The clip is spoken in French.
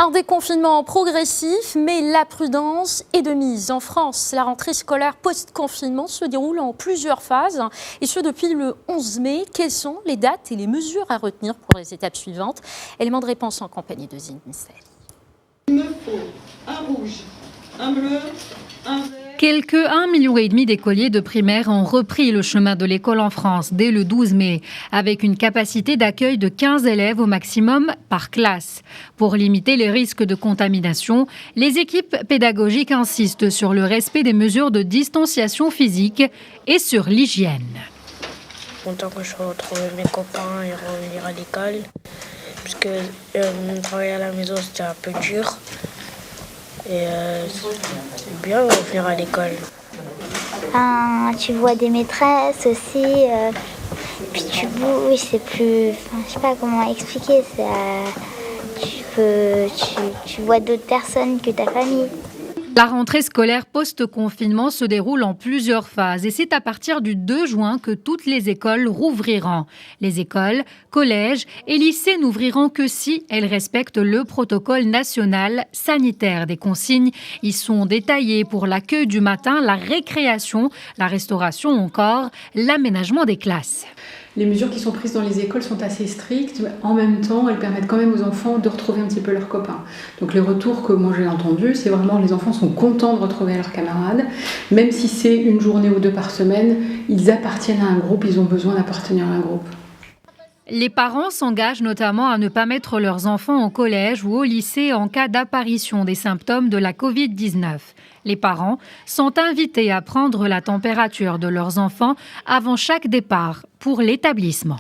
Un déconfinement progressif, mais la prudence est de mise. En France, la rentrée scolaire post-confinement se déroule en plusieurs phases, et ce depuis le 11 mai. Quelles sont les dates et les mesures à retenir pour les étapes suivantes? Élément de réponse en compagnie de Zine Missel. Il me faut un rouge, un bleu, un vert. Quelques 1,5 million d'écoliers de primaire ont repris le chemin de l'école en France dès le 12 mai, avec une capacité d'accueil de 15 élèves au maximum par classe. Pour limiter les risques de contamination, les équipes pédagogiques insistent sur le respect des mesures de distanciation physique et sur l'hygiène. Content que je retrouve mes copains et revenir à l'école, puisque travailler à la maison c'était un peu dur. Et c'est bien de revenir à l'école. Tu vois des maîtresses aussi, puis tu bouges, c'est plus... je sais pas comment expliquer, tu vois d'autres personnes que ta famille. La rentrée scolaire post-confinement se déroule en plusieurs phases et c'est à partir du 2 juin que toutes les écoles rouvriront. Les écoles, collèges et lycées n'ouvriront que si elles respectent le protocole national sanitaire. Des consignes y sont détaillées pour l'accueil du matin, la récréation, la restauration ou encore l'aménagement des classes. Les mesures qui sont prises dans les écoles sont assez strictes. En même temps, elles permettent quand même aux enfants de retrouver un petit peu leurs copains. Donc les retours que moi j'ai entendus, c'est vraiment les enfants sont contents de retrouver leurs camarades. Même si c'est une journée ou deux par semaine, ils appartiennent à un groupe, ils ont besoin d'appartenir à un groupe. Les parents s'engagent notamment à ne pas mettre leurs enfants au collège ou au lycée en cas d'apparition des symptômes de la Covid-19. Les parents sont invités à prendre la température de leurs enfants avant chaque départ pour l'établissement.